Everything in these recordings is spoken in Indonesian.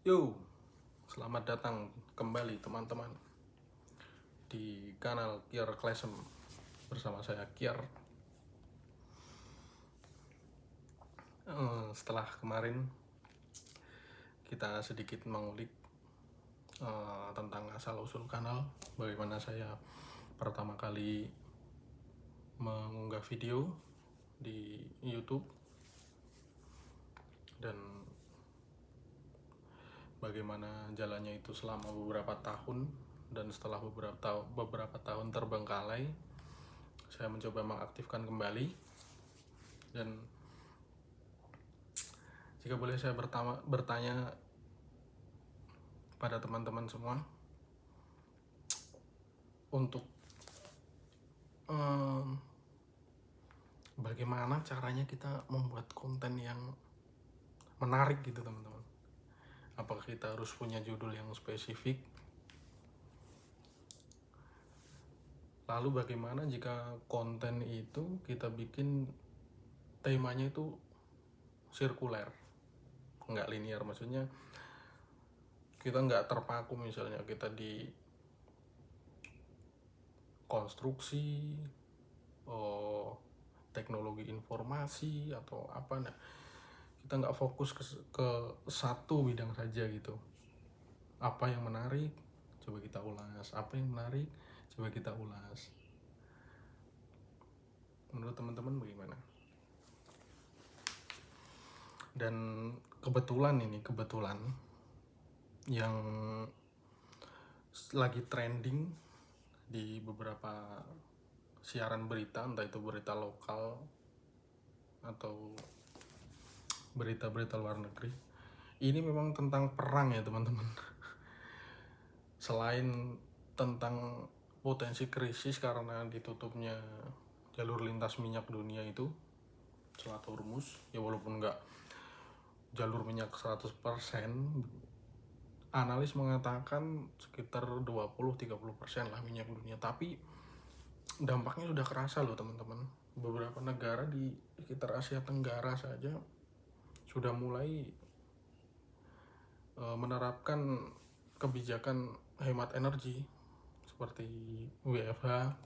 Yo, selamat datang kembali teman-teman di kanal Kier Classem bersama saya Kier. Setelah kemarin kita sedikit mengulik tentang asal-usul kanal, bagaimana saya pertama kali mengunggah video di YouTube dan bagaimana jalannya itu selama beberapa tahun, dan setelah beberapa tahun terbengkalai, saya mencoba mengaktifkan kembali. Dan jika boleh saya bertanya pada teman-teman semua, untuk bagaimana caranya kita membuat konten yang menarik gitu teman-teman. Apakah kita harus punya judul yang spesifik? Lalu bagaimana jika konten itu kita bikin temanya itu sirkuler, nggak linear, maksudnya kita nggak terpaku, misalnya kita di konstruksi, teknologi informasi atau apa, nah kita nggak fokus ke satu bidang saja gitu. Apa yang menarik, coba kita ulas. Apa yang menarik, coba kita ulas. Menurut teman-teman bagaimana? Dan kebetulan yang lagi trending di beberapa siaran berita, entah itu berita lokal atau berita-berita luar negeri, ini memang tentang perang ya teman-teman. Selain tentang potensi krisis karena ditutupnya jalur lintas minyak dunia itu, Selat Hormuz, ya walaupun nggak jalur minyak 100%, analis mengatakan sekitar 20-30% lah minyak dunia. Tapi dampaknya sudah kerasa loh teman-teman. Beberapa negara di sekitar Asia Tenggara saja sudah mulai menerapkan kebijakan hemat energi seperti WFH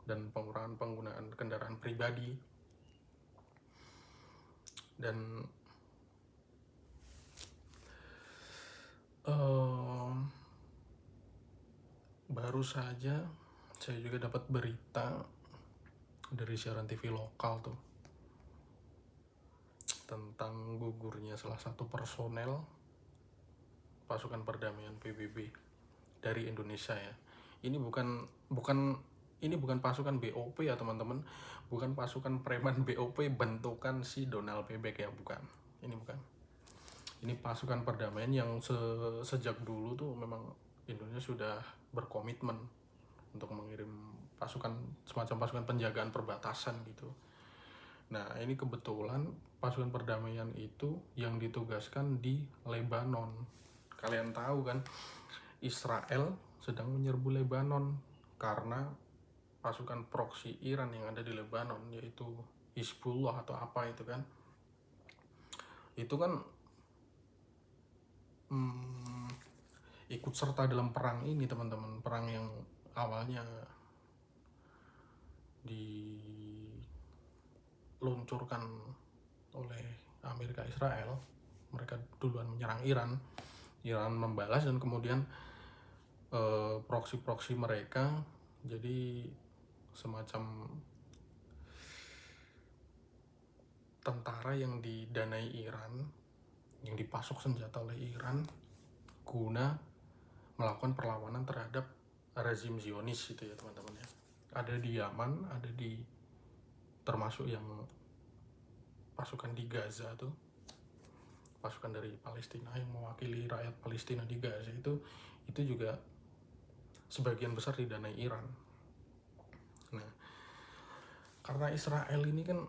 dan pengurangan penggunaan kendaraan pribadi. Dan baru saja saya juga dapat berita dari siaran TV lokal tuh tentang gugurnya salah satu personel pasukan perdamaian PBB dari Indonesia ya. Ini bukan pasukan BOP ya teman-teman, bukan pasukan preman BOP bentukan si Donald Bebek ya, bukan. Ini bukan. Ini pasukan perdamaian yang sejak dulu tuh memang Indonesia sudah berkomitmen untuk mengirim semacam pasukan penjagaan perbatasan gitu. Nah, ini kebetulan pasukan perdamaian itu yang ditugaskan di Lebanon. Kalian tahu kan, Israel sedang menyerbu Lebanon karena pasukan proksi Iran yang ada di Lebanon, yaitu Hizbullah atau apa itu kan. Itu kan ikut serta dalam perang ini teman-teman. Perang yang awalnya diluncurkan oleh Amerika Israel, mereka duluan menyerang Iran membalas, dan kemudian proksi mereka jadi semacam tentara yang didanai Iran, yang dipasok senjata oleh Iran guna melakukan perlawanan terhadap rezim Zionis itu ya teman-teman ya. Ada di Yaman, ada di termasuk yang pasukan di Gaza tuh, pasukan dari Palestina yang mewakili rakyat Palestina di Gaza itu juga sebagian besar didanai Iran. Nah, karena Israel ini kan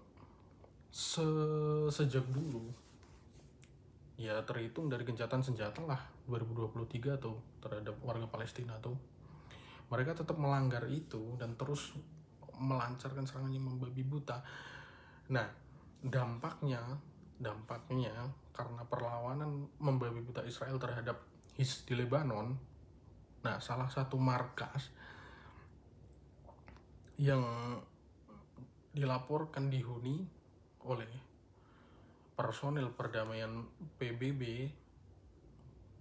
sejak dulu ya terhitung dari gencatan senjata lah 2023 tuh terhadap warga Palestina tuh, mereka tetap melanggar itu dan terus melancarkan serangan yang membabi buta. Nah, dampaknya dampaknya karena perlawanan membabi buta Israel terhadap Hizb di Lebanon. Nah, salah satu markas yang dilaporkan dihuni oleh personil perdamaian PBB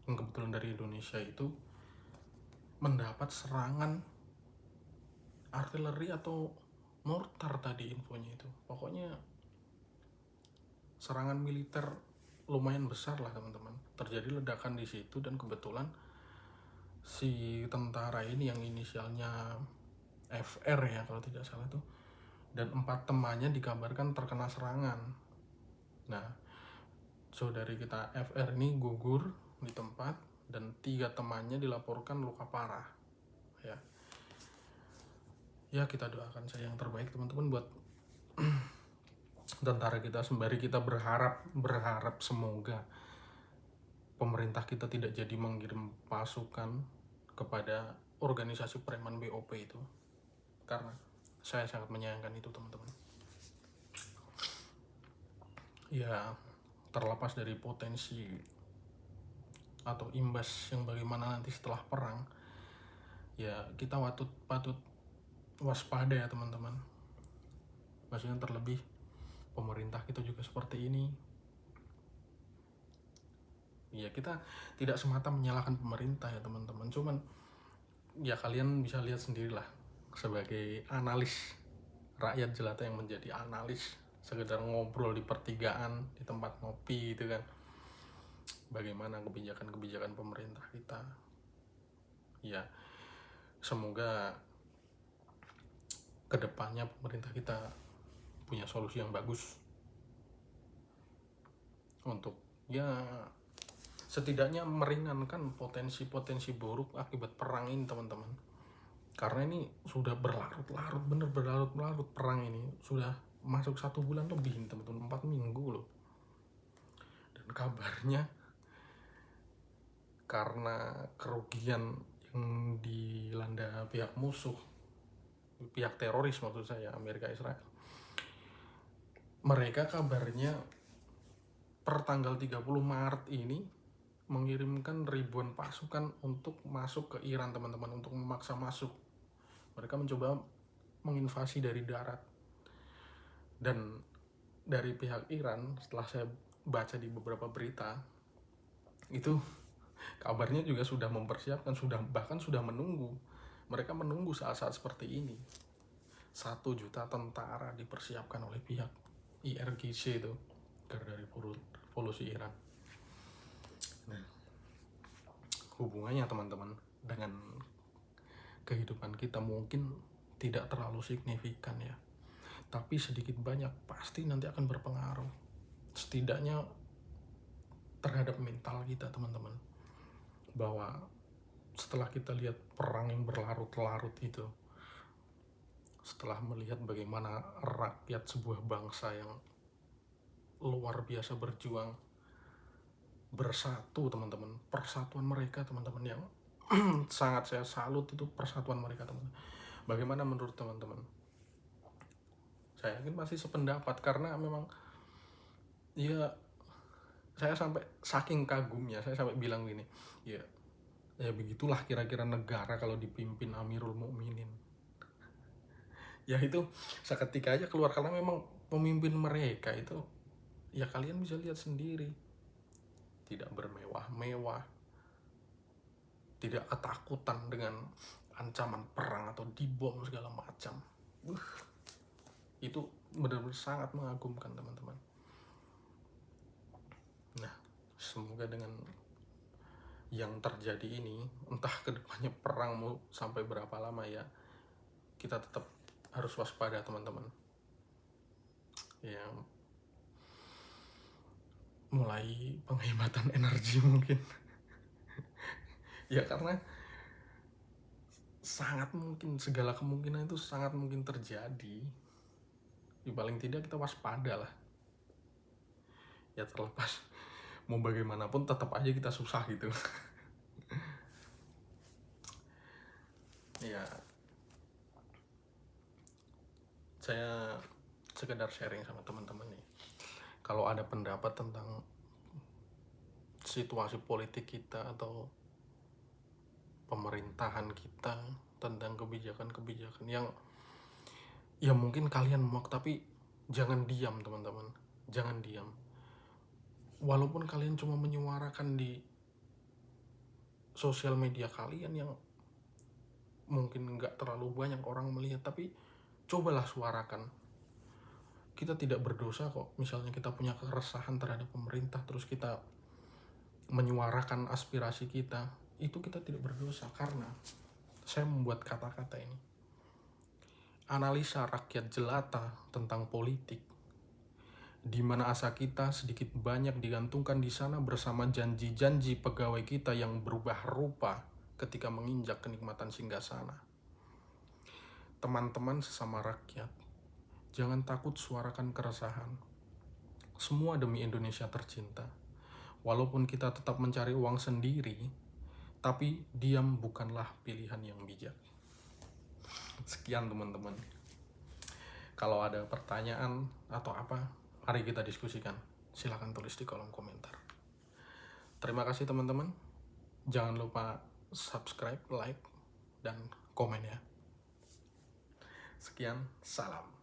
yang kebetulan dari Indonesia itu mendapat serangan artileri atau mortar tadi infonya itu. Pokoknya serangan militer lumayan besar lah teman-teman. Terjadi ledakan di situ dan kebetulan si tentara ini yang inisialnya FR ya kalau tidak salah tuh, dan 4 temannya dikabarkan terkena serangan. Nah, saudari kita FR ini gugur di tempat dan 3 temannya dilaporkan luka parah. Ya kita doakan saja yang terbaik teman-teman buat tentara kita, sembari kita berharap semoga pemerintah kita tidak jadi mengirim pasukan kepada organisasi preman BOP itu, karena saya sangat menyayangkan itu teman-teman. Ya, terlepas dari potensi atau imbas yang bagaimana nanti setelah perang, ya kita patut waspada ya teman-teman. Maksudnya terlebih pemerintah kita juga seperti ini. Ya kita tidak semata menyalahkan pemerintah ya teman-teman, cuman ya kalian bisa lihat sendirilah sebagai analis rakyat jelata yang menjadi analis, sekedar ngobrol di pertigaan, di tempat ngopi gitu kan, bagaimana kebijakan-kebijakan pemerintah kita. Ya semoga kedepannya pemerintah kita punya solusi yang bagus untuk ya setidaknya meringankan potensi-potensi buruk akibat perang ini teman-teman. Karena ini sudah berlarut-larut, bener berlarut-larut perang ini, sudah masuk 1 bulan lebih teman-teman, 4 minggu loh. Dan kabarnya karena kerugian yang dilanda pihak musuh, pihak teroris maksud saya, Amerika Israel, mereka kabarnya per tanggal 30 Maret ini mengirimkan ribuan pasukan untuk masuk ke Iran teman-teman, untuk memaksa masuk. Mereka mencoba menginvasi dari darat. Dan dari pihak Iran, setelah saya baca di beberapa berita, itu kabarnya juga sudah mempersiapkan, bahkan sudah menunggu. Mereka menunggu saat-saat seperti ini. 1 juta tentara dipersiapkan oleh pihak IRGC itu, Garda Revolusi Iran. Nah, hubungannya teman-teman dengan kehidupan kita mungkin tidak terlalu signifikan ya, tapi sedikit banyak pasti nanti akan berpengaruh, setidaknya terhadap mental kita teman-teman. Bahwa setelah kita lihat perang yang berlarut-larut itu, setelah melihat bagaimana rakyat sebuah bangsa yang luar biasa berjuang bersatu teman-teman, persatuan mereka teman-teman yang sangat saya salut itu persatuan mereka teman-teman. Bagaimana menurut teman-teman? Saya yakin masih sependapat, karena memang ya saya sampai saking kagumnya, saya sampai bilang gini, ya begitulah kira-kira negara kalau dipimpin Amirul Mukminin. Ya itu seketika aja keluar, karena memang pemimpin mereka itu ya kalian bisa lihat sendiri, tidak bermewah-mewah, tidak ketakutan dengan ancaman perang atau dibom segala macam. Itu benar-benar sangat mengagumkan teman-teman. Nah, semoga dengan yang terjadi ini, entah kedepannya perang mau sampai berapa lama ya, kita tetap harus waspada teman-teman. Ya, mulai penghematan energi mungkin. Ya karena sangat mungkin, segala kemungkinan itu sangat mungkin terjadi. Ya, paling tidak kita waspada lah. Ya terlepas mau bagaimanapun tetap aja kita susah gitu. Ya saya sekedar sharing sama teman-teman nih, kalau ada pendapat tentang situasi politik kita atau pemerintahan kita, tentang kebijakan-kebijakan yang ya mungkin kalian muak, tapi jangan diam teman-teman, jangan diam. Walaupun kalian cuma menyuarakan di sosial media kalian yang mungkin nggak terlalu banyak orang melihat, tapi cobalah suarakan. Kita tidak berdosa kok, misalnya kita punya keresahan terhadap pemerintah terus kita menyuarakan aspirasi kita, itu kita tidak berdosa. Karena saya membuat kata-kata ini, analisa rakyat jelata tentang politik, di mana asa kita sedikit banyak digantungkan di sana bersama janji-janji pegawai kita yang berubah rupa ketika menginjak kenikmatan singgasana. Teman-teman sesama rakyat, jangan takut suarakan keresahan. Semua demi Indonesia tercinta. Walaupun kita tetap mencari uang sendiri, tapi diam bukanlah pilihan yang bijak. Sekian teman-teman. Kalau ada pertanyaan atau apa, mari kita diskusikan. Silahkan tulis di kolom komentar. Terima kasih teman-teman. Jangan lupa subscribe, like, dan komen ya. Sekian, salam.